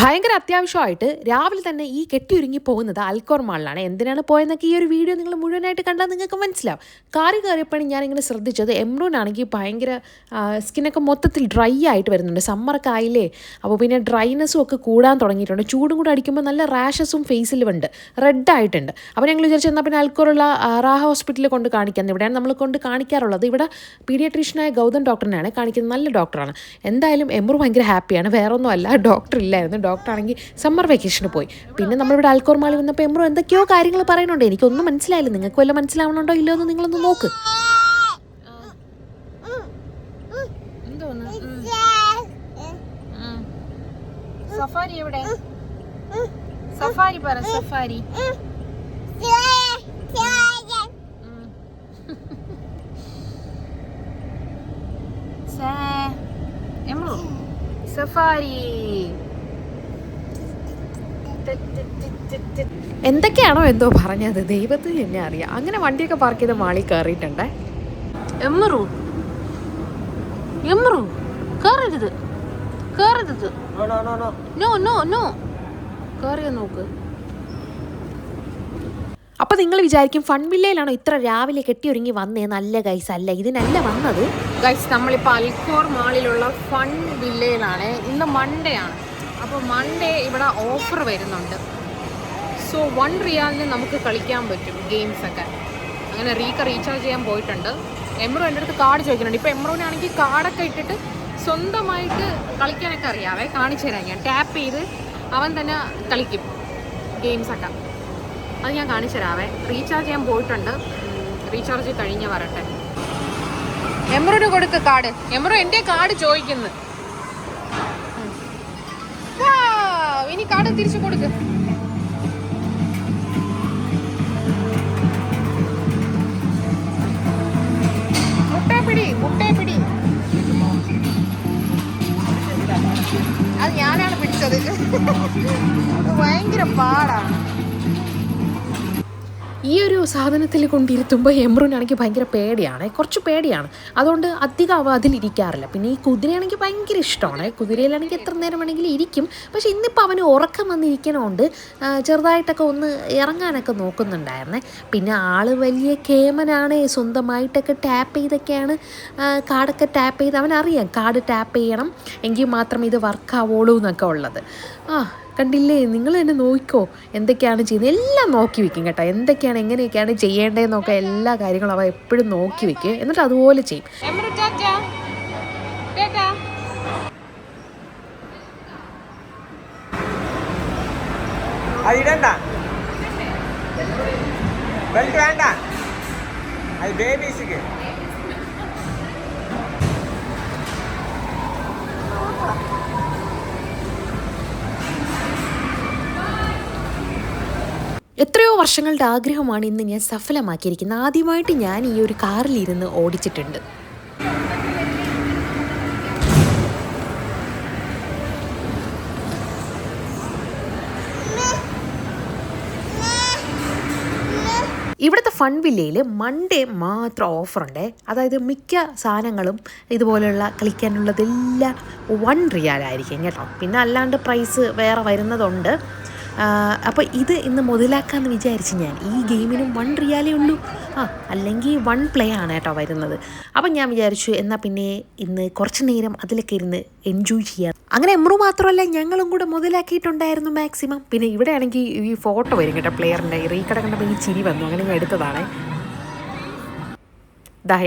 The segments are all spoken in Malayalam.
ഭയങ്കര അത്യാവശ്യമായിട്ട് രാവിലെ തന്നെ ഈ കെട്ടിയൊരുങ്ങി പോകുന്നത് അൽക്കോർ മാളിലാണ്. എന്തിനാണ് പോയെന്നൊക്കെ ഈ ഒരു വീഡിയോ നിങ്ങൾ മുഴുവനായിട്ട് കണ്ടാൽ നിങ്ങൾക്ക് മനസ്സിലാവും. കാറി കയറിയപ്പോഴാണ് ഞാനിങ്ങനെ ശ്രദ്ധിച്ചത്. എംറൂനാണെങ്കിൽ ഭയങ്കര സ്കിന്നൊക്കെ മൊത്തത്തിൽ ഡ്രൈ ആയിട്ട് വരുന്നുണ്ട്. സമ്മറൊക്കെ ആയില്ലേ, അപ്പോൾ പിന്നെ ഡ്രൈനെസ്സും ഒക്കെ കൂടാൻ തുടങ്ങിയിട്ടുണ്ട്. ചൂടും കൂടെ അടിക്കുമ്പോൾ നല്ല റാഷസും ഫേസിലും ഉണ്ട്, റെഡ് ആയിട്ടുണ്ട്. അപ്പോൾ ഞങ്ങൾ വിചാരിച്ചു എന്നാൽ പിന്നെ അൽക്കോറുള്ള റാഹ ഹോസ്പിറ്റലിൽ കൊണ്ട് കാണിക്കാം. ഇവിടെയാണ് നമ്മൾ കൊണ്ട് കാണിക്കാറുള്ളത്. ഇവിടെ പീഡിയാട്രീഷ്യനായ ഗൗതം ഡോക്ടറിനെയാണ് കാണിക്കുന്നത്. നല്ല ഡോക്ടറാണ്. എന്തായാലും എംറു ഭയങ്കര ഹാപ്പിയാണ്. വേറൊന്നും അല്ല, ഡോക്ടർ ഇല്ലായിരുന്നു. ഡോക്ടറാണെങ്കിൽ സമ്മർ വെക്കേഷന് പോയി. പിന്നെ നമ്മളിവിടെ അൽക്കോർ മാളിൽ വന്നപ്പോൾ എംറു എന്തൊക്കെയോ കാര്യങ്ങൾ പറയുന്നുണ്ട്. എനിക്കൊന്നും മനസ്സിലായില്ല. നിങ്ങൾക്ക് വല്ല മനസ്സിലാവണുണ്ടോ ഇല്ലയോ എന്ന് നിങ്ങളൊന്ന് നോക്ക്. സഫാരി എവിടെ? സഫാരി പറ. സഫാരി സഫാരി എന്തൊക്കെയാണോ എന്തോ പറഞ്ഞത്, ദൈവത്തിന് എന്നെ അറിയാം. അങ്ങനെ വണ്ടിയൊക്കെ പാർക്ക് ചെയ്ത് മാളിൽ കയറിയിട്ടുണ്ടേ. എമ്രു എമ്രു കയറരുത്, കയറരുത്. നോ നോ നോ, കയറിയ നോക്ക്. അപ്പോൾ നിങ്ങൾ വിചാരിക്കും ഫൺ വില്ലയിലാണോ ഇത്ര രാവിലെ കെട്ടിയൊരുങ്ങി വന്നേ? നല്ല ഗൈസ്, അല്ല, ഇതിനല്ല വന്നത് ഗൈസ്. നമ്മളിപ്പോൾ അൽക്കോർ മാളിലുള്ള ഫൺ വില്ലയിലാണ്. ഇന്ന് മൺഡേ ആണ്. അപ്പോൾ മൺഡേ ഇവിടെ ഓഫർ വരുന്നുണ്ട്. സോ 1 റിയാലിന് നമുക്ക് കളിക്കാൻ പറ്റും ഗെയിംസൊക്കെ. അങ്ങനെ റീചാർജ് ചെയ്യാൻ പോയിട്ടുണ്ട്. എംറു എൻ്റെ അടുത്ത് കാർഡ് ചോദിക്കുന്നുണ്ട്. ഇപ്പോൾ എംറുവിനാണെങ്കിൽ കാർഡൊക്കെ ഇട്ടിട്ട് സ്വന്തമായിട്ട് കളിക്കാനൊക്കെ അറിയാവേ. കാണിച്ചു തരാം ഞാൻ. ടാപ്പ് ചെയ്ത് അവൻ തന്നെ കളിക്കും ഗെയിംസൊക്കെ. അത് ഞാൻ കാണിച്ചു തരാവേ. റീചാർജ് ചെയ്യാൻ പോയിട്ടുണ്ട്. റീചാർജ് കഴിഞ്ഞ് വരട്ടെ. എംറുവിന് കൊടുക്ക് കാർഡ്. എംറു എൻ്റെ കാർഡ് ചോദിക്കുന്നു. ഇനി കാർഡ് തിരിച്ചു കൊടുക്ക്. മുട്ടേ പിടി. അത് ഞാനാണ് പിടിച്ചത്. ഭയങ്കര പാടാണ്. ഈ ഒരു സാധനത്തിൽ കൊണ്ടിരുത്തുമ്പോൾ എംറുവിനാണെങ്കിൽ ഭയങ്കര പേടിയാണ്, കുറച്ച് പേടിയാണ്. അതുകൊണ്ട് അധികം അവ അതിലിരിക്കാറില്ല. പിന്നെ ഈ കുതിരയാണെങ്കിൽ ഭയങ്കര ഇഷ്ടമാണ്. കുതിരയിലാണെങ്കിൽ എത്ര നേരം വേണമെങ്കിലും ഇരിക്കും. പക്ഷേ ഇന്നിപ്പോൾ അവന് ഉറക്കം വന്നിരിക്കണോണ്ട് ചെറുതായിട്ടൊക്കെ ഒന്ന് ഇറങ്ങാനൊക്കെ നോക്കുന്നുണ്ടായിരുന്നേ. പിന്നെ ആൾ വലിയ കേമനാണ്. സ്വന്തമായിട്ടൊക്കെ ടാപ്പ് ചെയ്തൊക്കെയാണ് കാർഡൊക്കെ ടാപ്പ് ചെയ്ത്. അവനറിയാം കാർഡ് ടാപ്പ് ചെയ്യണം എങ്കിൽ മാത്രം ഇത് വർക്കാവുള്ളൂ എന്നൊക്കെ ഉള്ളത്. കണ്ടില്ലേ, നിങ്ങൾ തന്നെ നോക്കിക്കോ എന്തൊക്കെയാണ് ചെയ്യുന്നത്. എല്ലാം നോക്കി വെക്കും കേട്ടോ. എന്തൊക്കെയാണ് എങ്ങനെയൊക്കെയാണ് ചെയ്യേണ്ടതെന്നൊക്കെ എല്ലാ കാര്യങ്ങളും അവ എപ്പോഴും നോക്കി വെക്കും. എന്നിട്ട് അതുപോലെ ചെയ്യും. എത്രയോ വർഷങ്ങളുടെ ആഗ്രഹമാണ് ഇന്ന് ഞാൻ സഫലമാക്കിയിരിക്കുന്നത്. ആദ്യമായിട്ട് ഞാൻ ഈ ഒരു കാറിലിരുന്ന് ഓടിച്ചിട്ടുണ്ട്. ഇവിടുത്തെ ഫൺ വില്ലയിൽ മൺഡേ മാത്രം ഓഫറുണ്ട്. അതായത് മിക്ക സാധനങ്ങളും ഇതുപോലെയുള്ള കളിക്കാനുള്ളതെല്ലാം 1 റിയാലായിരിക്കും കേട്ടോ. പിന്നെ അല്ലാണ്ട് പ്രൈസ് വേറെ വരുന്നതുണ്ട്. അപ്പോൾ ഇത് ഇന്ന് മുതലാക്കാമെന്ന് വിചാരിച്ച് ഞാൻ. ഈ ഗെയിമിനും 1 റിയാലേ ഉള്ളൂ. അല്ലെങ്കിൽ 1 പ്ലേ ആണ് കേട്ടോ വരുന്നത്. അപ്പം ഞാൻ വിചാരിച്ചു എന്നാൽ പിന്നെ ഇന്ന് കുറച്ച് നേരം അതിലൊക്കെ ഇരുന്ന് എൻജോയ് ചെയ്യാം. അങ്ങനെ എംറു മാത്രമല്ല ഞങ്ങളും കൂടെ മുതലാക്കിയിട്ടുണ്ടായിരുന്നു മാക്സിമം. പിന്നെ ഇവിടെ ആണെങ്കിൽ ഈ ഫോട്ടോ വരും കേട്ടോ പ്ലെയറിൻ്റെ. റീക്കട കണ്ടപ്പോൾ ഈ ചിരി വന്നു. അങ്ങനെ ഞാൻ എടുത്തതാണ്.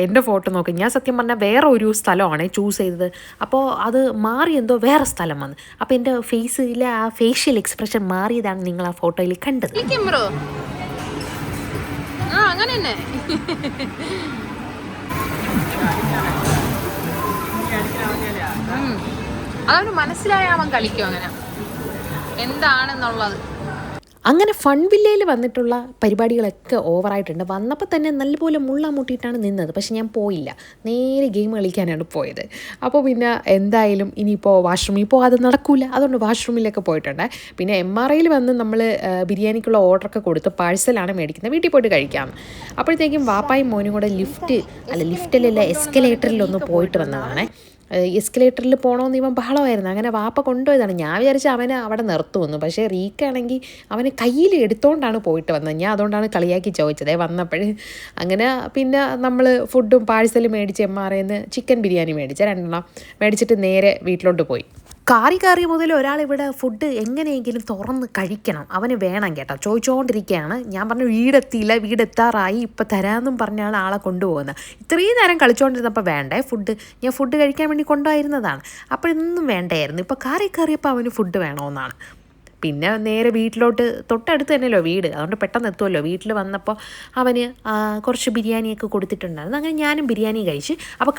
എൻ്റെ ഫോട്ടോ നോക്കി. ഞാൻ സത്യം പറഞ്ഞാൽ വേറെ ഒരു സ്ഥലമാണ് ചൂസ് ചെയ്തത്. അപ്പോൾ അത് മാറി എന്തോ വേറെ സ്ഥലം വന്ന്. അപ്പോൾ എൻ്റെ ഫേസിലെ ആ ഫേഷ്യൽ എക്സ്പ്രഷൻ മാറിയതാണ് നിങ്ങൾ ആ ഫോട്ടോയിൽ കണ്ടത്. അങ്ങനെ തന്നെ അതവന് മനസ്സിലായ അവൻ കളിക്കും അങ്ങനെ എന്താണെന്നുള്ളത്. അങ്ങനെ ഫൺ വില്ലയിൽ വന്നിട്ടുള്ള പരിപാടികളൊക്കെ ഓവറായിട്ടുണ്ട്. വന്നപ്പോൾ തന്നെ നല്ലപോലെ മുട്ടിയിട്ടാണ് നിന്നത്. പക്ഷെ ഞാൻ പോയില്ല, നേരെ ഗെയിം കളിക്കാനാണ് പോയത്. അപ്പോൾ പിന്നെ എന്തായാലും ഇനിയിപ്പോൾ വാഷ്റൂമിൽ പോകാതെ നടക്കില്ല. അതുകൊണ്ട് വാഷ്റൂമിലൊക്കെ പോയിട്ടുണ്ട്. പിന്നെ MRIയിൽ വന്ന് നമ്മൾ ബിരിയാണിക്കുള്ള ഓർഡറൊക്കെ കൊടുത്ത് പാഴ്സലാണ് മേടിക്കുന്നത്, വീട്ടിൽ പോയിട്ട് കഴിക്കാം. അപ്പോഴത്തേക്കും വാപ്പായും മോനും കൂടെ ലിഫ്റ്റിലല്ല എസ്കലേറ്ററിലൊന്ന് പോയിട്ട് വന്നതാണ്. എസ്കലേറ്ററിൽ പോകണമെന്ന് ഇവൻ ബഹളമായിരുന്നു. അങ്ങനെ വാപ്പ കൊണ്ടുപോയതാണ്. ഞാൻ വിചാരിച്ച അവനെ അവിടെ നിർത്തുമെന്ന്. പക്ഷേ റീക്കാണെങ്കിൽ അവന് കയ്യിൽ എടുത്തുകൊണ്ടാണ് പോയിട്ട് വന്നത്. ഞാൻ അതുകൊണ്ടാണ് കളിയാക്കി ചോദിച്ചത് വന്നപ്പോൾ. അങ്ങനെ പിന്നെ നമ്മൾ ഫുഡും പാഴ്സലും മേടിച്ച് എംആർഐന്ന് ചിക്കൻ ബിരിയാണി മേടിച്ച് 2 മേടിച്ചിട്ട് നേരെ വീട്ടിലോട്ട് പോയി. കാറി മുതൽ ഒരാളിവിടെ ഫുഡ് എങ്ങനെയെങ്കിലും തുറന്ന് കഴിക്കണം, അവന് വേണം കേട്ടോ, ചോദിച്ചുകൊണ്ടിരിക്കുകയാണ്. ഞാൻ പറഞ്ഞു വീടെത്തിയില്ല, വീടെത്താറായി, ഇപ്പം തരാമെന്നും പറഞ്ഞാണ് ആളെ കൊണ്ടുപോകുന്നത്. ഇത്രയും നേരം കളിച്ചുകൊണ്ടിരുന്നപ്പോൾ വേണ്ടേ ഫുഡ്, ഞാൻ ഫുഡ് കഴിക്കാൻ വേണ്ടി കൊണ്ടുപോയിരുന്നതാണ്. അപ്പോഴൊന്നും വേണ്ടായിരുന്നു. ഇപ്പോൾ കയറിയപ്പോൾ അവന് ഫുഡ് വേണമെന്നാണ്. പിന്നെ നേരെ വീട്ടിലോട്ട്, തൊട്ടടുത്ത് തന്നെയല്ലോ വീട്, അതുകൊണ്ട് പെട്ടെന്ന് എത്തുമല്ലോ. വീട്ടിൽ വന്നപ്പോൾ അവന് കുറച്ച് ബിരിയാണിയൊക്കെ കൊടുത്തിട്ടുണ്ടായിരുന്നു. അങ്ങനെ ഞാനും ബിരിയാണി കഴിച്ച്. അപ്പോൾ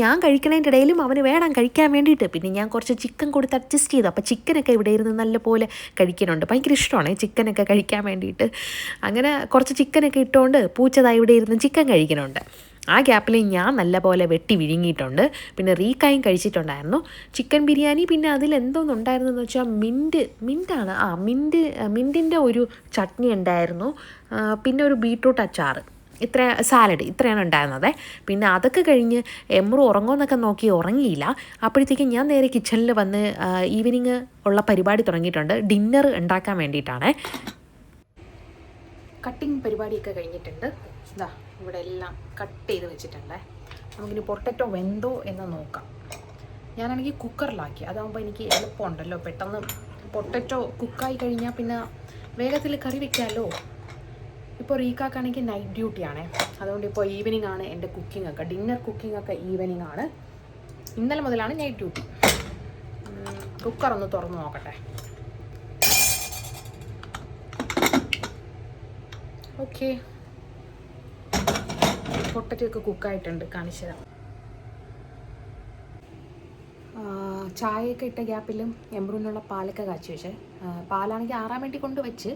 ഞാൻ കഴിക്കണതിൻ്റെ ഇടയിലും അവന് വേണം കഴിക്കാൻ വേണ്ടിയിട്ട്. പിന്നെ ഞാൻ കുറച്ച് ചിക്കൻ കൊടുത്ത് അഡ്ജസ്റ്റ് ചെയ്തു. അപ്പോൾ ചിക്കനൊക്കെ ഇവിടെ ഇരുന്ന് നല്ലപോലെ കഴിക്കുന്നുണ്ട്. ഭയങ്കര ഇഷ്ടമാണ് ചിക്കനൊക്കെ കഴിക്കാൻ വേണ്ടിയിട്ട്. അങ്ങനെ കുറച്ച് ചിക്കനൊക്കെ ഇട്ടുകൊണ്ട് പൂച്ചതായി ഇവിടെ ഇരുന്ന് ചിക്കൻ കഴിക്കുന്നുണ്ട്. ആ ഗ്യാപ്പിൽ ഞാൻ നല്ലപോലെ വെട്ടി വിഴുങ്ങിയിട്ടുണ്ട്. പിന്നെ റീക്കായും കഴിച്ചിട്ടുണ്ടായിരുന്നു ചിക്കൻ ബിരിയാണി. പിന്നെ അതിലെന്തോന്നുണ്ടായിരുന്നെന്ന് വെച്ചാൽ മിൻറ്റാണ്. മിൻറ്റിൻ്റെ ഒരു ചട്നി ഉണ്ടായിരുന്നു. പിന്നെ ഒരു ബീട്രൂട്ട് അച്ചാർ, സാലഡ്, ഇത്രയാണ് ഉണ്ടായിരുന്നത്. പിന്നെ അതൊക്കെ കഴിഞ്ഞ് എമ്രു ഉറങ്ങുമെന്നൊക്കെ നോക്കി ഉറങ്ങിയില്ല. അപ്പോഴത്തേക്കും ഞാൻ നേരെ കിച്ചണിൽ വന്ന് ഈവനിങ് ഉള്ള പരിപാടി തുടങ്ങിയിട്ടുണ്ട്. ഡിന്നർ ഉണ്ടാക്കാൻ വേണ്ടിയിട്ടാണ്. കട്ടിങ് പരിപാടിയൊക്കെ കഴിഞ്ഞിട്ടുണ്ട്. ഇതാ ഇവിടെ എല്ലാം കട്ട് ചെയ്ത് വെച്ചിട്ടുണ്ട്. നമുക്കിനി പൊട്ടറ്റോ വെന്തോ എന്ന് നോക്കാം. ഞാനാണെങ്കിൽ കുക്കറിലാക്കി, അതാകുമ്പോൾ എനിക്ക് എളുപ്പമുണ്ടല്ലോ. പെട്ടെന്ന് പൊട്ടറ്റോ കുക്കായി കഴിഞ്ഞാൽ പിന്നെ വേഗത്തിൽ കറി വെക്കാമല്ലോ. ഇപ്പോൾ റീക്കാക്കാണെങ്കിൽ നൈറ്റ് ഡ്യൂട്ടിയാണേ, അതുകൊണ്ട് ഇപ്പോൾ ഈവനിങ് ആണ് എൻ്റെ കുക്കിങ്ങൊക്കെ. ഡിന്നർ കുക്കിങ്ങൊക്കെ ഈവനിങ് ആണ്. ഇന്നലെ മുതലാണ് നൈറ്റ് ഡ്യൂട്ടി. കുക്കറൊന്ന് തുറന്ന് നോക്കട്ടെ. ഓക്കെ, പൊട്ടറ്റോ ഒക്കെ കുക്കായിട്ടുണ്ട്, കാണിച്ചതാണ്. ചായയൊക്കെ ഇട്ട ഗ്യാപ്പിലും എമ്രുവിനുള്ള പാലൊക്കെ കാച്ചി വെച്ച്. പാലാണെങ്കിൽ ആറാൻ വേണ്ടി കൊണ്ട് വെച്ച്.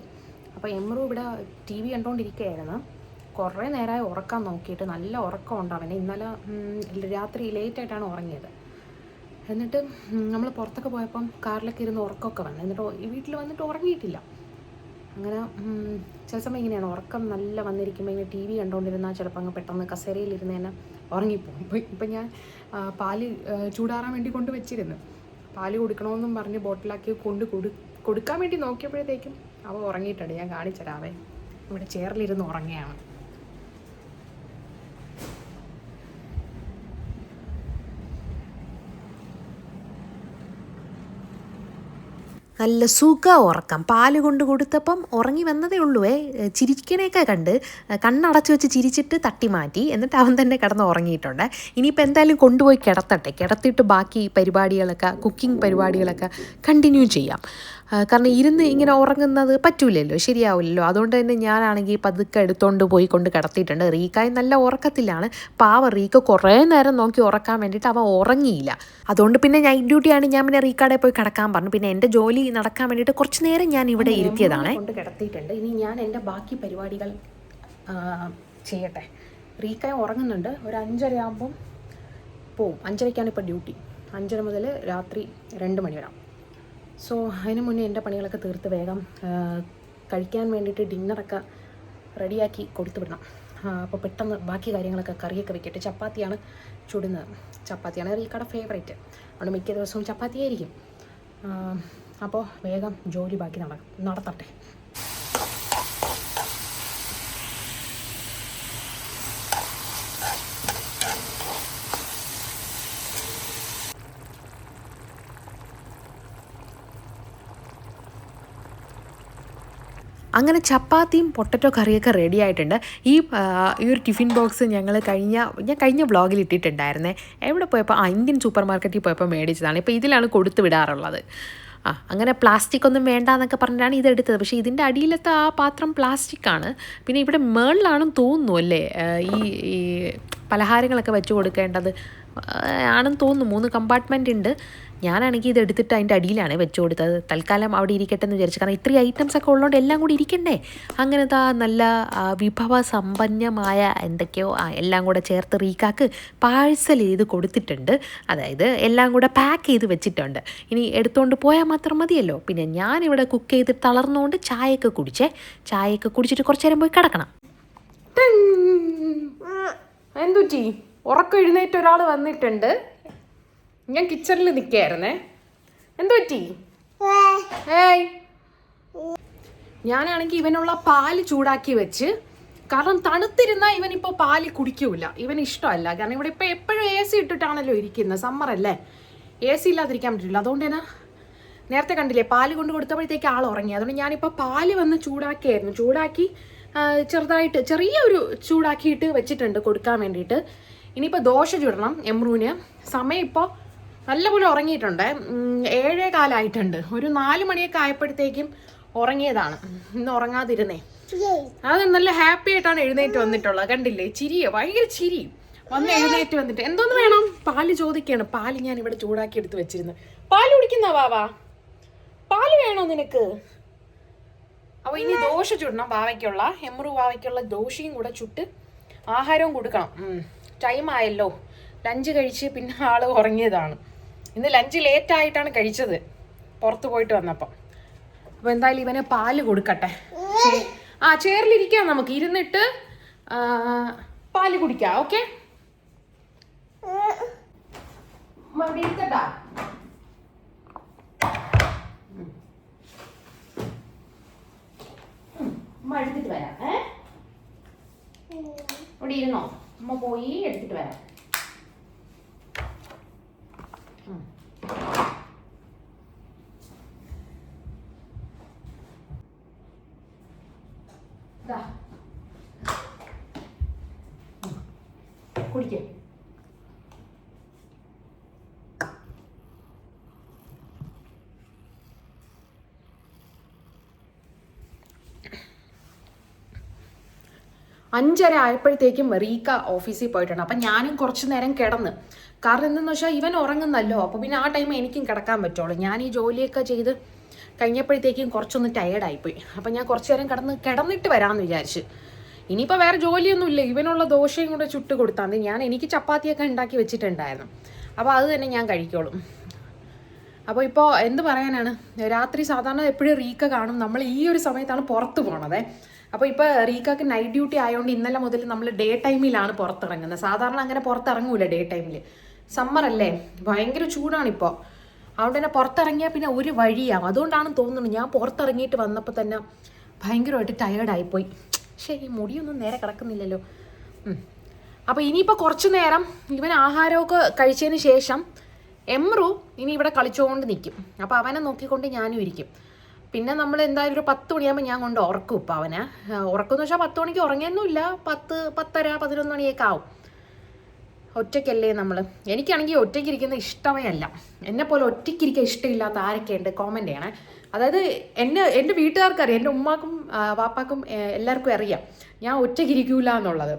അപ്പോൾ എമ്രു ഇവിടെ TV കണ്ടുകൊണ്ടിരിക്കുകയായിരുന്നു. കുറേ നേരമായി ഉറക്കാൻ നോക്കിയിട്ട്, നല്ല ഉറക്കമുണ്ട് അവന്. ഇന്നലെ രാത്രി ലേറ്റായിട്ടാണ് ഉറങ്ങിയത്. എന്നിട്ട് നമ്മൾ പുറത്തൊക്കെ പോയപ്പം കാറിലൊക്കെ ഇരുന്ന് ഉറക്കമൊക്കെ വന്നു. എന്നിട്ട് വീട്ടിൽ വന്നിട്ട് ഉറങ്ങിയിട്ടില്ല. അങ്ങനെ ചില സമയം ഇങ്ങനെയാണ്, ഉറക്കം നല്ല വന്നിരിക്കുമ്പോൾ ഇങ്ങനെ TV കണ്ടുകൊണ്ടിരുന്നാൽ ചിലപ്പോൾ അങ്ങ് പെട്ടെന്ന് കസേരയിലിരുന്ന് തന്നെ ഉറങ്ങിപ്പോകും. ഇപ്പം ഞാൻ പാല് ചൂടാറാൻ വേണ്ടി കൊണ്ട് വെച്ചിരുന്നു. പാല് കൊടുക്കണമെന്നും പറഞ്ഞ് ബോട്ടിലാക്കി കൊടുക്കാൻ വേണ്ടി നോക്കിയപ്പോഴത്തേക്കും അവ ഉറങ്ങിയിട്ടുണ്ട്. ഞാൻ കാണിച്ചരാവേ, ഇവിടെ ചെയറിലിരുന്ന് ഉറങ്ങുകയാണ്. നല്ല സുഖ ഉറക്കം. പാല് കൊണ്ട് കൊടുത്തപ്പം ഉറങ്ങി വന്നതേ ഉള്ളൂ. ചിരിക്കണേക്കെ കണ്ട് കണ്ണടച്ച് വെച്ച് ചിരിച്ചിട്ട് തട്ടി മാറ്റി. എന്നിട്ട് അവൻ തന്നെ കിടന്ന് ഉറങ്ങിയിട്ടുണ്ട്. ഇനിയിപ്പോൾ എന്തായാലും കൊണ്ടുപോയി കിടത്തിയിട്ട് ബാക്കി പരിപാടികളൊക്കെ, കുക്കിംഗ് പരിപാടികളൊക്കെ കണ്ടിന്യൂ ചെയ്യാം. കാരണം ഇരുന്ന് ഇങ്ങനെ ഉറങ്ങുന്നത് പറ്റൂലല്ലോ, ശരിയാവില്ലല്ലോ. അതുകൊണ്ട് തന്നെ ഞാനാണെങ്കിൽ പതുക്കെ എടുത്തുകൊണ്ട് പോയി കൊണ്ട് കിടത്തിയിട്ടുണ്ട്. റീക്കായി നല്ല ഉറക്കത്തിലാണ്. പാവ റീക്ക് കുറേ നേരം നോക്കി ഉറക്കാൻ വേണ്ടിയിട്ട് അവൻ ഉറങ്ങിയില്ല. അതുകൊണ്ട് പിന്നെ നൈറ്റ് ഡ്യൂട്ടിയാണ്. ഞാൻ പിന്നെ റീക്കാടെ പോയി കിടക്കാൻ പറഞ്ഞു. പിന്നെ എൻ്റെ ജോലി നടക്കാൻ വേണ്ടിയിട്ട് കുറച്ച് നേരം ഞാൻ ഇവിടെ ഇരുത്തിയതാണ്. കൊണ്ട് കിടത്തിയിട്ടുണ്ട്. ഇനി ഞാൻ എൻ്റെ ബാക്കി പരിപാടികൾ ചെയ്യട്ടെ. റീക്കായി ഉറങ്ങുന്നുണ്ട്. ഒരു 5:30 ആകുമ്പം പോവും. 5:30ക്കാണ് ഇപ്പോൾ ഡ്യൂട്ടി. 5:30 മുതൽ രാത്രി 2 മണി വരെ. സോ അതിന് മുന്നേ എൻ്റെ പണികളൊക്കെ തീർത്ത് വേഗം കഴിക്കാൻ വേണ്ടിയിട്ട് ഡിന്നറൊക്കെ റെഡിയാക്കി കൊടുത്തു വിടണം. അപ്പോൾ പെട്ടെന്ന് ബാക്കി കാര്യങ്ങളൊക്കെ, കറിയൊക്കെ വെക്കട്ടെ. ചപ്പാത്തിയാണ് ചുടുന്നത്. ചപ്പാത്തിയാണ് റീക്കയുടെ ഫേവറേറ്റ്. അതുകൊണ്ട് മിക്ക ദിവസവും ചപ്പാത്തിയായിരിക്കും. അപ്പോൾ വേഗം ജോലി ബാക്കി നടത്തട്ടെ. അങ്ങനെ ചപ്പാത്തിയും പൊട്ടറ്റോ കറിയൊക്കെ റെഡി ആയിട്ടുണ്ട്. ഈ ഒരു ടിഫിൻ ബോക്സ് ഞാൻ കഴിഞ്ഞ വ്ളോഗിൽ ഇട്ടിട്ടുണ്ടായിരുന്നേ. എവിടെ പോയപ്പോൾ ഇന്ത്യൻ സൂപ്പർ മാർക്കറ്റിൽ പോയപ്പോൾ മേടിച്ചതാണ്. ഇപ്പോൾ ഇതിലാണ് കൊടുത്തു വിടാറുള്ളത്. അങ്ങനെ പ്ലാസ്റ്റിക് ഒന്നും വേണ്ട എന്നൊക്കെ പറഞ്ഞിട്ടാണ് ഇതെടുത്തത്. പക്ഷേ ഇതിൻ്റെ അടിയിലത്തെ ആ പാത്രം പ്ലാസ്റ്റിക്കാണ്. പിന്നെ ഇവിടെ മേളിലാണെന്ന് തോന്നുന്നു അല്ലേ ഈ പലഹാരങ്ങളൊക്കെ വെച്ച് കൊടുക്കേണ്ടത് ആണെന്ന് തോന്നുന്നു. 3 കമ്പാർട്ട്മെൻ്റ് ഉണ്ട്. ഞാനാണെങ്കിൽ ഇത് എടുത്തിട്ട് അതിൻ്റെ അടിയിലാണ് വെച്ച് കൊടുത്തത്. തൽക്കാലം അവിടെ ഇരിക്കട്ടെ എന്ന് വിചാരിച്ചു. കാരണം ഇത്രയും ഐറ്റംസ് ഒക്കെ ഉള്ളതുകൊണ്ട് എല്ലാം കൂടി ഇരിക്കണ്ടേ. അങ്ങനത്തെ നല്ല വിഭവ സമ്പന്നമായ എന്തൊക്കെയോ എല്ലാം കൂടെ ചേർത്ത് റീക്കാക്ക് പാഴ്സൽ ചെയ്ത് കൊടുത്തിട്ടുണ്ട്. അതായത് എല്ലാം കൂടെ പാക്ക് ചെയ്ത് വെച്ചിട്ടുണ്ട്. ഇനി എടുത്തുകൊണ്ട് പോയാൽ മാത്രം മതിയല്ലോ. പിന്നെ ഞാനിവിടെ കുക്ക് ചെയ്ത് തളർന്നുകൊണ്ട് ചായയൊക്കെ കുടിച്ചിട്ട് കുറച്ച് നേരം പോയി കിടക്കണം. എന്തുറ്റി ഉറക്കം എഴുന്നേറ്റ് ഒരാൾ വന്നിട്ടുണ്ട്. ഞാൻ കിച്ചണിൽ നിൽക്കുകയായിരുന്നേ. എന്തു പറ്റി? ഏയ്, ഞാനാണെങ്കിൽ ഇവനുള്ള പാല് ചൂടാക്കി വെച്ച്, കാരണം തണുത്തിരുന്നാൽ ഇവനിപ്പോൾ പാല് കുടിക്കൂല, ഇവന് ഇഷ്ടമല്ല. കാരണം ഇവിടെ ഇപ്പോൾ എപ്പോഴും AC ഇട്ടിട്ടാണല്ലോ ഇരിക്കുന്നത്, സമ്മറല്ലേ, AC ഇല്ലാതിരിക്കാൻ പറ്റില്ല. അതുകൊണ്ട് തന്നെ നേരത്തെ കണ്ടില്ലേ പാല് കൊണ്ട് കൊടുത്തപ്പോഴത്തേക്ക് ആൾ ഉറങ്ങി. അതുകൊണ്ട് ഞാനിപ്പോൾ പാല് വന്ന് ചൂടാക്കിയായിരുന്നു. ചൂടാക്കി ചെറുതായിട്ട് ചെറിയൊരു ചൂടാക്കിയിട്ട് വെച്ചിട്ടുണ്ട് കൊടുക്കാൻ വേണ്ടിയിട്ട്. ഇനിയിപ്പോൾ ദോശ ചുടണം എമ്രൂന്. സമയം ഇപ്പോൾ നല്ലപോലെ ഉറങ്ങിയിട്ടുണ്ട്. 7:15 ഒരു 4 മണിയൊക്കെ ആയപ്പോഴത്തേക്കും ഉറങ്ങിയതാണ്. ഇന്ന് ഉറങ്ങാതിരുന്നേ. അത് നല്ല ഹാപ്പി ആയിട്ടാണ് എഴുന്നേറ്റ് വന്നിട്ടുള്ളത്. കണ്ടില്ലേ, ചിരിയോ, ഭയങ്കര ചിരി. വന്ന് എഴുന്നേറ്റ് വന്നിട്ട് എന്തോന്ന് വേണം, പാല് ചോദിക്കുകയാണ്. പാല് ഞാൻ ഇവിടെ ചൂടാക്കി എടുത്ത് വെച്ചിരുന്നു. പാല് കുടിക്കുന്ന വാവാ, പാല് വേണോ നിനക്ക്? അപ്പോൾ ഇനി ദോശ ചുടണം വാവയ്ക്കുള്ള, എമ്രു വാവയ്ക്കുള്ള ദോശയും കൂടെ ചുട്ട് ആഹാരവും കൊടുക്കണം. ടൈം ആയല്ലോ, ലഞ്ച് കഴിച്ച് പിന്നെ ആള് ഉറങ്ങിയതാണ്. ഇന്ന് ലഞ്ച് ലേറ്റായിട്ടാണ് കഴിച്ചത് പുറത്ത് പോയിട്ട് വന്നപ്പം. അപ്പോൾ എന്തായാലും ഇവന് പാല് കൊടുക്കട്ടെ. ചെയറിലിരിക്കാം, നമുക്ക് ഇരുന്നിട്ട് പാല് കുടിക്കാം. ഓക്കെ, എടുക്കട്ടാ. എടുത്തിട്ട് വരാം. ഇവിടെ ഇരുന്നോ, അമ്മ പോയി എടുത്തിട്ട് വരാം. കുടിക്കേ. അഞ്ചര ആയപ്പോഴത്തേക്കും റീക്ക ഓഫീസിൽ പോയിട്ടുണ്ട്. അപ്പം ഞാനും കുറച്ച് നേരം കിടന്ന്. കാരണം എന്തെന്ന് വെച്ചാൽ ഇവൻ ഉറങ്ങുന്നല്ലോ, അപ്പോൾ പിന്നെ ആ ടൈം എനിക്കും കിടക്കാൻ പറ്റുള്ളൂ. ഞാൻ ഈ ജോലിയൊക്കെ ചെയ്ത് കഴിഞ്ഞപ്പോഴത്തേക്കും കുറച്ചൊന്ന് ടയേർഡായിപ്പോയി. അപ്പം ഞാൻ കുറച്ച് നേരം കിടന്നിട്ട് വരാമെന്ന് വിചാരിച്ച്. ഇനിയിപ്പോൾ വേറെ ജോലിയൊന്നുമില്ല, ഇവനുള്ള ദോശയും കൂടെ ചുട്ട് കൊടുത്താൽ മതി. എനിക്ക് ചപ്പാത്തിയൊക്കെ ഉണ്ടാക്കി വെച്ചിട്ടുണ്ടായിരുന്നു, അപ്പോൾ അത് തന്നെ ഞാൻ കഴിക്കോളും. അപ്പോൾ ഇപ്പോൾ എന്ത് പറയാനാണ്, രാത്രി സാധാരണ എപ്പോഴും റീക്ക കാണും. നമ്മൾ ഈ ഒരു സമയത്താണ് പുറത്ത് പോണത്. അപ്പോൾ ഇപ്പോൾ റീക്കക്ക് നൈറ്റ് ഡ്യൂട്ടി ആയതുകൊണ്ട് ഇന്നലെ മുതൽ നമ്മൾ ഡേ ടൈമിലാണ് പുറത്തിറങ്ങുന്നത്. സാധാരണ അങ്ങനെ പുറത്തിറങ്ങൂല ഡേ ടൈമിൽ. സമ്മറല്ലേ, ഭയങ്കര ചൂടാണിപ്പോൾ. അതുകൊണ്ട് തന്നെ പുറത്തിറങ്ങിയാൽ പിന്നെ ഒരു വഴിയാവും. അതുകൊണ്ടാണ് തോന്നുന്നത് ഞാൻ പുറത്തിറങ്ങിയിട്ട് വന്നപ്പോൾ തന്നെ ഭയങ്കരമായിട്ട് ടയേർഡായിപ്പോയി. പക്ഷേ ഈ മുടിയൊന്നും നേരെ കിടക്കുന്നില്ലല്ലോ. അപ്പോൾ ഇനിയിപ്പോൾ കുറച്ച് നേരം ഇവൻ ആഹാരമൊക്കെ കഴിച്ചതിന് ശേഷം എമ്രു ഇനി ഇവിടെ കളിച്ചുകൊണ്ട് നിൽക്കും. അപ്പോൾ അവനെ നോക്കിക്കൊണ്ട് ഞാനും ഇരിക്കും. പിന്നെ നമ്മൾ എന്തായാലും ഒരു 10 മണിയാകുമ്പോൾ ഞാൻ കൊണ്ട് ഉറക്കും. ഇപ്പോൾ അവനെ ഉറക്കുമെന്ന് വെച്ചാൽ 10 മണിക്ക് ഉറങ്ങിയൊന്നുമില്ല, 10, 10:30, 11 മണിയൊക്കെ ആവും. ഒറ്റയ്ക്കല്ലേ നമ്മൾ. എനിക്കാണെങ്കിൽ ഒറ്റയ്ക്ക് ഇരിക്കുന്നത് ഇഷ്ടമേ അല്ല. എന്നെപ്പോലെ ഒറ്റയ്ക്കിരിക്കാൻ ഇഷ്ടമില്ലാത്ത ആരൊക്കെ ഉണ്ട് കോമൻറ്റ് ചെയ്യണേ. അതായത് എൻ്റെ വീട്ടുകാർക്കറിയാം, എൻ്റെ ഉമ്മാക്കും വാപ്പാക്കും എല്ലാവർക്കും അറിയാം ഞാൻ ഒറ്റയ്ക്കിരിക്കൂല എന്നുള്ളത്.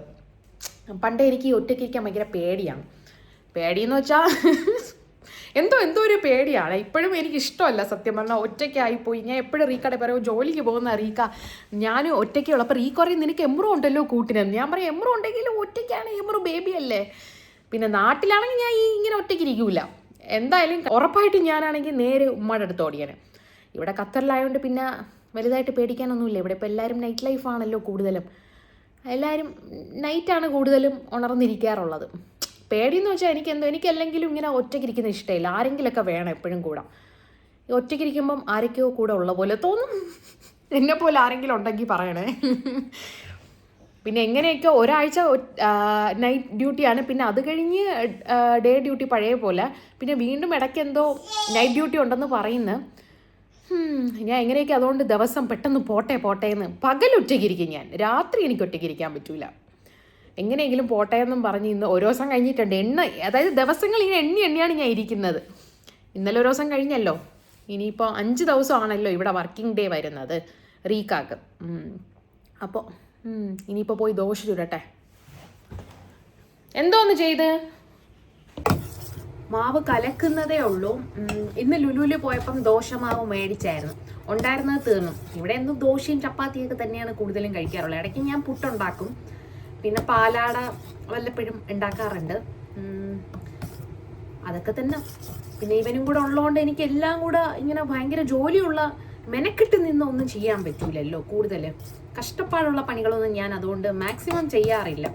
പണ്ടേ എനിക്ക് ഒറ്റയ്ക്കിരിക്കാൻ ഭയങ്കര പേടിയാണ്. പേടിയെന്ന് വെച്ചാൽ എന്തോ ഒരു പേടിയാണ്. ഇപ്പോഴും എനിക്ക് ഇഷ്ടമല്ല സത്യം പറഞ്ഞാൽ ഒറ്റയ്ക്കായിപ്പോയി. ഞാൻ എപ്പോഴും റീക്കടെ പറയും ജോലിക്ക് പോകുന്ന റീക്ക ഞാൻ ഒറ്റയ്ക്കുള്ള. അപ്പോൾ റീക്ക പറയും നിനക്ക് എമ്രു ഉണ്ടല്ലോ കൂട്ടിനെന്ന്. ഞാൻ പറയും എമ്രു ഉണ്ടെങ്കിലും ഒറ്റയ്ക്കാണ്, എമ്രു ബേബി അല്ലേ. പിന്നെ നാട്ടിലാണെങ്കിൽ ഞാൻ ഇങ്ങനെ ഒറ്റയ്ക്കിരിക്കൂല. എന്തായാലും ഉറപ്പായിട്ട് ഞാനാണെങ്കിൽ നേരെ ഉമ്മയുടെ അടുത്ത് ഓടിയാന്. ഇവിടെ ഖത്തറിലായതുകൊണ്ട് പിന്നെ വലുതായിട്ട് പേടിക്കാനൊന്നുമില്ല. ഇവിടെ ഇപ്പോൾ എല്ലാവരും നൈറ്റ് ലൈഫാണല്ലോ കൂടുതലും. എല്ലാവരും നൈറ്റാണ് കൂടുതലും ഉണർന്നിരിക്കാറുള്ളത്. പേടിയെന്ന് വെച്ചാൽ എനിക്കല്ലെങ്കിലും ഇങ്ങനെ ഒറ്റയ്ക്കിരിക്കുന്ന ഇഷ്ടമില്ല. ആരെങ്കിലുമൊക്കെ വേണം എപ്പോഴും കൂടെ. ഒറ്റയ്ക്കിരിക്കുമ്പം ആരൊക്കെയോ കൂടെ ഉള്ള പോലെ തോന്നും. എന്നെപ്പോലെ ആരെങ്കിലും ഉണ്ടെങ്കിൽ പറയണേ. പിന്നെ എങ്ങനെയൊക്കെ ഒരാഴ്ച നൈറ്റ് ഡ്യൂട്ടിയാണ്, പിന്നെ അത് കഴിഞ്ഞ് ഡേ ഡ്യൂട്ടി പഴയ പോലെ. പിന്നെ വീണ്ടും ഇടയ്ക്ക് എന്തോ നൈറ്റ് ഡ്യൂട്ടി ഉണ്ടെന്ന് പറയുന്നു. ഞാൻ എങ്ങനെയൊക്കെ അതുകൊണ്ട് ദിവസം പെട്ടെന്ന് പോട്ടെ എന്ന്. പകൽ ഒറ്റയ്ക്കിരിക്കും ഞാൻ, രാത്രി എനിക്ക് ഒറ്റയ്ക്കിരിക്കാൻ പറ്റൂല. എങ്ങനെയെങ്കിലും പോട്ടെ എന്നും പറഞ്ഞ് ഇന്ന് ഓരോ ദിവസം കഴിഞ്ഞിട്ടുണ്ട്. അതായത് ദിവസങ്ങൾ ഇങ്ങനെ എണ്ണിയാണ് ഞാൻ ഇരിക്കുന്നത്. ഇന്നലെ ഒരു ദിവസം കഴിഞ്ഞല്ലോ, ഇനിയിപ്പോൾ 5 ദിവസമാണല്ലോ ഇവിടെ വർക്കിംഗ് ഡേ വരുന്നത് റീക്കാക്ക്. അപ്പോൾ ഇനിയിപ്പോൾ പോയി ദോശ ചുടട്ടെ. എന്തോന്ന് ചെയ്ത് മാവ് കലക്കുന്നതേ ഉള്ളൂ. ഇന്ന് ലുലുവിൽ പോയപ്പം ദോശമാവ് മേടിച്ചായിരുന്നു, ഉണ്ടായിരുന്നത് തീർന്നു. ഇവിടെ എന്നും ദോശയും ചപ്പാത്തിയൊക്കെ തന്നെയാണ് കൂടുതലും കഴിക്കാറുള്ളത്. ഇടയ്ക്ക് ഞാൻ പുട്ടുണ്ടാക്കും, പിന്നെ പാലാട വല്ലപ്പോഴും ഉണ്ടാക്കാറുണ്ട്. അതൊക്കെ തന്നെ. പിന്നെ ഇവനും കൂടെ ഉള്ളതുകൊണ്ട് എനിക്ക് എല്ലാം കൂടെ ഇങ്ങനെ ഭയങ്കര ജോലിയുള്ള മെനക്കെട്ട് നിന്നൊന്നും ചെയ്യാൻ പറ്റൂലല്ലോ. കൂടുതൽ കഷ്ടപ്പാടുള്ള പണികളൊന്നും ഞാൻ അതുകൊണ്ട് മാക്സിമം ചെയ്യാറില്ല.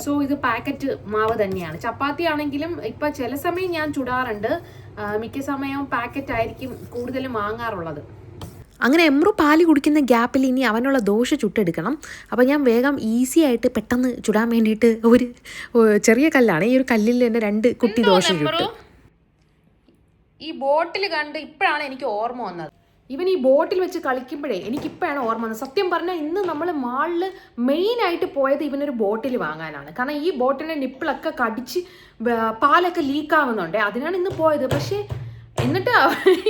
സോ ഇത് പാക്കറ്റ് മാവ് തന്നെയാണ്. ചപ്പാത്തി ആണെങ്കിലും ഇപ്പം ചില സമയം ഞാൻ ചുടാറുണ്ട്, മിക്ക സമയവും പാക്കറ്റ് ആയിരിക്കും കൂടുതലും വാങ്ങാറുള്ളത്. അങ്ങനെ എമ്രു പാല് കുടിക്കുന്ന ഗ്യാപ്പിൽ ഇനി അവനുള്ള ദോശ ചുട്ടെടുക്കണം. അപ്പോൾ ഞാൻ വേഗം ഈസി ആയിട്ട് പെട്ടെന്ന് ചുടാൻ വേണ്ടിയിട്ട് ഒരു ചെറിയ കല്ലാണ്, ഈ ഒരു കല്ലിൽ തന്നെ 2 കുട്ടി ദോശ ചുട്ടു. ഈ ബോട്ടിൽ കണ്ട് ഇപ്പോഴാണ് എനിക്ക് ഓർമ്മ വന്നത്. ഇവൻ ഈ ബോട്ടിൽ വെച്ച് കളിക്കുമ്പോഴേ എനിക്കിപ്പോഴാണ് ഓർമ്മ വന്നത്. സത്യം പറഞ്ഞാൽ ഇന്ന് നമ്മൾ മാളിൽ മെയിനായിട്ട് പോയത് ഇവനൊരു ബോട്ടിൽ വാങ്ങാനാണ്. കാരണം ഈ ബോട്ടിൻ്റെ നിപ്പിളൊക്കെ കടിച്ച് പാലൊക്കെ ലീക്കാവുന്നുണ്ട്, അതിനാണ് ഇന്ന് പോയത്. പക്ഷേ എന്നിട്ട്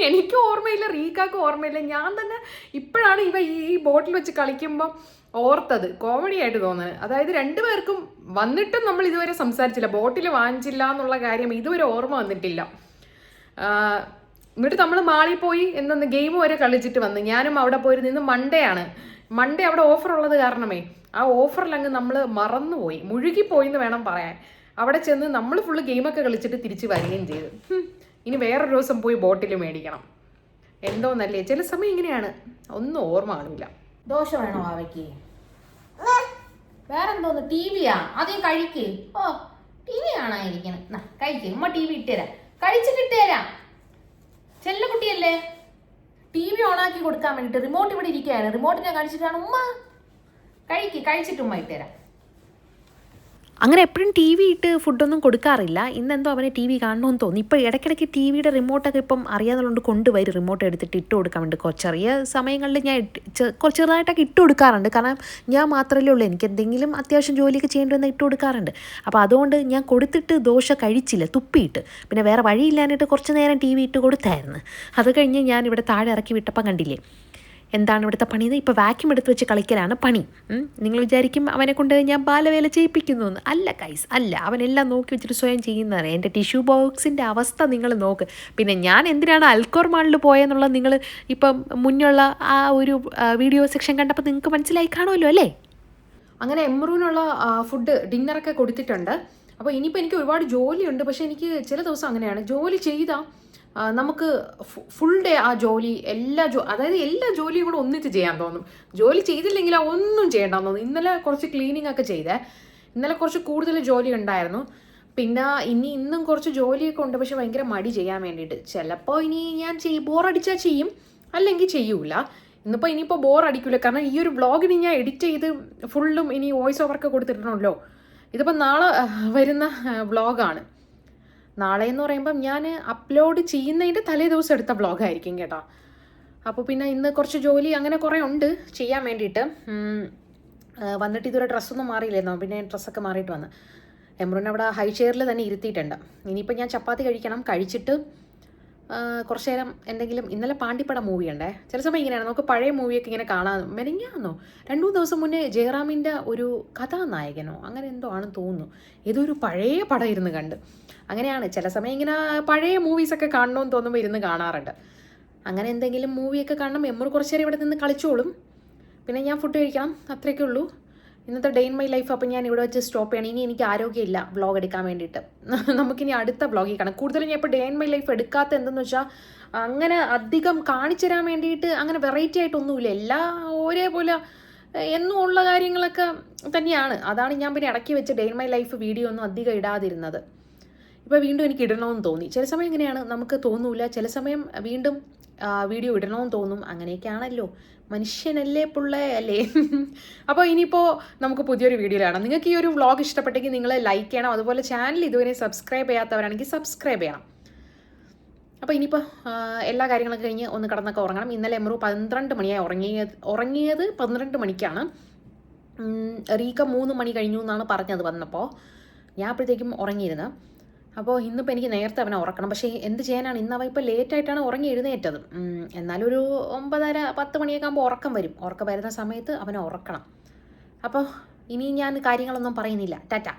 എനിക്ക് ഓർമ്മയില്ല, റീക്കാക്ക് ഓർമ്മയില്ല. ഞാൻ തന്നെ ഇപ്പോഴാണ് ഇവ ഈ ബോട്ടിൽ വെച്ച് കളിക്കുമ്പോൾ ഓർത്തത്. കോമഡി ആയിട്ട് തോന്നുന്നത്. അതായത് 2 പേർക്കും വന്നിട്ടും നമ്മൾ ഇതുവരെ സംസാരിച്ചില്ല, ബോട്ടിൽ വാങ്ങിച്ചില്ല എന്നുള്ള കാര്യം ഇതുവരെ ഓർമ്മ വന്നിട്ടില്ല. എന്നിട്ട് നമ്മൾ മാളിൽ പോയി എന്തൊന്ന് ഗെയിം വരെ കളിച്ചിട്ട് വന്ന്. ഞാനും അവിടെ പോയിരുന്നു. ഇന്ന് മൺഡേ അവിടെ ഓഫർ ഉള്ളത് കാരണമേ ആ ഓഫറിൽ അങ്ങ് നമ്മൾ മറന്നുപോയി, മുഴുകിപ്പോയി എന്ന് വേണം പറയാൻ. അവിടെ ചെന്ന് നമ്മൾ ഫുള്ള് ഗെയിമൊക്കെ കളിച്ചിട്ട് തിരിച്ച് വരികയും ചെയ്തു. ഇനി വേറൊരു ദിവസം പോയി ബോട്ടിൽ മേടിക്കണം. എന്തോന്നല്ലേ, ചില സമയം ഇങ്ങനെയാണ്, ഒന്നും ഓർമ്മ കാണില്ല. ദോശ വേണോ അവയ്ക്ക്? വേറെന്തോന്ന്, ടി വിയാ? ആദ്യം കഴിക്ക്. ഓ, ടി വി കാണാതിരിക്കണം. കഴിക്ക്, ഉമ്മ ടി വി ഇട്ടുതരാം, കഴിച്ചിട്ട് ഇട്ടുതരാം. ചെല്ല കുട്ടിയല്ലേ, ടി വി ഓണാക്കി കൊടുക്കാൻ വേണ്ടിയിട്ട് റിമോട്ട് ഇവിടെ ഇരിക്കുകയാണ്. റിമോട്ടിനെ കാണിച്ചിട്ടാണ് ഉമ്മ കഴിച്ചിട്ട് ഉമ്മ ഇട്ടുതരാം. അങ്ങനെ എപ്പോഴും ടി വി ഇട്ട് ഫുഡൊന്നും കൊടുക്കാറില്ല. ഇന്നെന്തോ അവനെ ടി വി കാണണമെന്ന് തോന്നി. ഇപ്പോൾ ഇടയ്ക്കിടയ്ക്ക് ടി വിയുടെ റിമോട്ടൊക്കെ ഇപ്പം അറിയാതുകൊണ്ട് കൊണ്ടുവരും, റിമോട്ട് എടുത്തിട്ട് ഇട്ട് കൊടുക്കാൻ വേണ്ടി. ചെറിയ സമയങ്ങളിൽ ഞാൻ ചെറുതായിട്ടൊക്കെ ഇട്ട് കൊടുക്കാറുണ്ട്. കാരണം ഞാൻ മാത്രമല്ലേ ഉള്ളൂ, എനിക്ക് എന്തെങ്കിലും അത്യാവശ്യം ജോലിയൊക്കെ ചെയ്യേണ്ടി വന്നാൽ ഇട്ട് കൊടുക്കാറുണ്ട്. അപ്പോൾ അതുകൊണ്ട് ഞാൻ കൊടുത്തിട്ട് ദോശ കഴിച്ചില്ല, തുപ്പിയിട്ട്. പിന്നെ വേറെ വഴിയില്ലാനായിട്ട് കുറച്ച് നേരം ടി വി ഇട്ട് കൊടുത്തായിരുന്നു. അത് കഴിഞ്ഞ് ഞാൻ ഇവിടെ താഴെ ഇറക്കി വിട്ടപ്പം കണ്ടില്ലേ എന്താണ് ഇവിടുത്തെ പണിയെന്ന്. ഇപ്പോൾ വാക്യൂം എടുത്ത് വെച്ച് കളിക്കലാണ് പണി. നിങ്ങൾ വിചാരിക്കും അവനെ കൊണ്ട് ഞാൻ ബാലവേല ചെയ്യിപ്പിക്കുന്നു എന്ന്. അല്ല ഗൈസ്, അല്ല. അവനെല്ലാം നോക്കി വെച്ചിട്ട് സ്വയം ചെയ്യുന്നതാണ്. എൻ്റെ ടിഷ്യൂ ബോക്സിൻ്റെ അവസ്ഥ നിങ്ങൾ നോക്ക്. പിന്നെ ഞാൻ എന്തിനാണ് അൽക്കോർ മാളിൽ പോയെന്നുള്ളത് നിങ്ങൾ ഇപ്പം മുന്നുള്ള ആ ഒരു വീഡിയോ സെക്ഷൻ കണ്ടപ്പോൾ നിങ്ങൾക്ക് മനസ്സിലായി കാണുമല്ലോ അല്ലേ. അങ്ങനെ എമ്രൂനുള്ള ഫുഡ് ഡിന്നറൊക്കെ കൊടുത്തിട്ടുണ്ട്. അപ്പോൾ ഇനിയിപ്പോൾ എനിക്ക് ഒരുപാട് ജോലിയുണ്ട്. പക്ഷേ എനിക്ക് ചില ദിവസം അങ്ങനെയാണ്, ജോലി ചെയ്താൽ നമുക്ക് ഫുൾ ഡേ ആ ജോലി അതായത് എല്ലാ ജോലിയും കൂടെ ഒന്നിച്ച് ചെയ്യാൻ തോന്നും. ജോലി ചെയ്തില്ലെങ്കിൽ ഒന്നും ചെയ്യണ്ടെന്ന് തോന്നും. ഇന്നലെ കുറച്ച് ക്ലീനിങ് ഒക്കെ ചെയ്തേ, ഇന്നലെ കുറച്ച് കൂടുതൽ ജോലി ഉണ്ടായിരുന്നു. പിന്നെ ഇന്നും കുറച്ച് ജോലിയൊക്കെ ഉണ്ട്, പക്ഷെ ഭയങ്കര മടി ചെയ്യാൻ വേണ്ടിയിട്ട്. ചിലപ്പോൾ ഇനി ഞാൻ ബോറടിച്ചാൽ ചെയ്യും, അല്ലെങ്കിൽ ചെയ്യൂല. ഇനിയിപ്പോൾ ബോറടിക്കില്ല, കാരണം ഈ ഒരു വ്ളോഗിന് ഞാൻ എഡിറ്റ് ചെയ്ത് ഫുള്ളും ഇനി വോയിസ് ഓവറൊക്കെ കൊടുത്തിട്ടുണ്ടല്ലോ. ഇതിപ്പോൾ നാളെ വരുന്ന വ്ളോഗാണ്. നാളെ എന്ന് പറയുമ്പം ഞാൻ അപ്ലോഡ് ചെയ്യുന്നതിൻ്റെ തലേ ദിവസം എടുത്ത വ്ളോഗായിരിക്കും കേട്ടോ. അപ്പോൾ പിന്നെ ഇന്ന് കുറച്ച് ജോലി അങ്ങനെ കുറേ ഉണ്ട് ചെയ്യാൻ വേണ്ടിയിട്ട്. വന്നിട്ട് ഇതുവരെ ഡ്രസ്സൊന്നും മാറിയില്ലായിരുന്നു, പിന്നെ ഡ്രസ്സൊക്കെ മാറിയിട്ട് വന്ന് എമ്രുവിനെ അവിടെ ഹൈ ചെയറിൽ തന്നെ ഇരുത്തിയിട്ടുണ്ട്. ഇനിയിപ്പോൾ ഞാൻ ചപ്പാത്തി കഴിക്കണം. കഴിച്ചിട്ട് കുറച്ച് നേരം എന്തെങ്കിലും, ഇന്നലെ പാണ്ടിപ്പട മൂവി ഉണ്ടേ. ചില സമയം ഇങ്ങനെയാണ്, നമുക്ക് പഴയ മൂവിയൊക്കെ ഇങ്ങനെ കാണാൻ. മെനങ്ങാന്നോ 2-3 ദിവസം മുന്നേ ജയറാമിൻ്റെ ഒരു കഥാനായകനോ അങ്ങനെ എന്തോ ആണെന്ന് തോന്നുന്നു, ഏതൊരു പഴയ പടം ഇരുന്ന് കണ്ട്. അങ്ങനെയാണ് ചില സമയം ഇങ്ങനെ പഴയ മൂവീസൊക്കെ കാണണമെന്ന് തോന്നുമ്പോൾ ഇരുന്ന് കാണാറുണ്ട്. അങ്ങനെ എന്തെങ്കിലും മൂവിയൊക്കെ കാണണം. എമ്മർ കുറച്ച് നേരം ഇവിടെ നിന്ന് കളിച്ചോളും. പിന്നെ ഞാൻ ഫുഡ് കഴിക്കണം, അത്രയൊക്കെ ഉള്ളൂ ഇന്നത്തെ ഡേ ഇൻ മൈ ലൈഫ്. അപ്പം ഞാൻ ഇവിടെ വെച്ച് സ്റ്റോപ്പ് ചെയ്യണം. ഇനി എനിക്ക് ആരോഗ്യമില്ല വ്ളോഗ് എടുക്കാൻ വേണ്ടിയിട്ട്. നമുക്കിനി അടുത്ത വ്ളോഗിൽ കാണാം. കൂടുതലും ഞാൻ ഇപ്പോൾ ഡേ ഇൻ മൈ ലൈഫ് എടുക്കാത്ത എന്തെന്ന് വെച്ചാൽ അങ്ങനെ അധികം കാണിച്ചു തരാൻ വേണ്ടിയിട്ട് അങ്ങനെ വെറൈറ്റി ആയിട്ടൊന്നുമില്ല. എല്ലാം ഒരേപോലെ എന്നും ഉള്ള കാര്യങ്ങളൊക്കെ തന്നെയാണ്. അതാണ് ഞാൻ പിന്നെ ഇടയ്ക്ക് വെച്ച് day in my life video ഒന്നും അധികം ഇടാതിരുന്നത്. ഇപ്പോൾ വീണ്ടും എനിക്ക് ഇടണമെന്ന് തോന്നി. ചില സമയം എങ്ങനെയാണ്, നമുക്ക് തോന്നൂല, ചില സമയം വീണ്ടും വീഡിയോ ഇടണമെന്ന് തോന്നും. അങ്ങനെയൊക്കെയാണല്ലോ, മനുഷ്യനല്ലേ പിള്ളേ അല്ലേ. അപ്പോൾ ഇനിയിപ്പോൾ നമുക്ക് പുതിയൊരു വീഡിയോയിലാണ്. നിങ്ങൾക്ക് ഈ ഒരു വ്ളോഗ് ഇഷ്ടപ്പെട്ടെങ്കിൽ നിങ്ങൾ ലൈക്ക് ചെയ്യണം. അതുപോലെ ചാനൽ ഇതുവരെ സബ്സ്ക്രൈബ് ചെയ്യാത്തവരാണെങ്കിൽ സബ്സ്ക്രൈബ് ചെയ്യണം. അപ്പോൾ ഇനിയിപ്പോൾ എല്ലാ കാര്യങ്ങളൊക്കെ കഴിഞ്ഞ് ഒന്ന് കിടന്നൊക്കെ ഉറങ്ങണം. ഇന്നലെ എമ്രു 12 മണിയായി ഉറങ്ങിയത് 12 മണിക്കാണ്. റീക്ക 3 മണി കഴിഞ്ഞു എന്നാണ് പറഞ്ഞത് വന്നപ്പോൾ. ഞാൻ അപ്പോഴത്തേക്കും ഉറങ്ങിയിരുന്നു. അപ്പോൾ ഇന്നിപ്പോൾ എനിക്ക് നേരത്തെ അവനെ ഉറക്കണം. പക്ഷേ എന്ത് ചെയ്യാനാണ്, ഇന്ന് അവൻ ഇപ്പോൾ ലേറ്റായിട്ടാണ് ഉറങ്ങി എഴുന്നേറ്റത്. എന്നാലും ഒരു 9:30-10 മണിയൊക്കെ ആകുമ്പോൾ ഉറക്കം വരും. ഉറക്കം വരുന്ന സമയത്ത് അവനെ ഉറക്കണം. അപ്പോൾ ഇനി ഞാൻ കാര്യങ്ങളൊന്നും പറയുന്നില്ല. ടാറ്റ.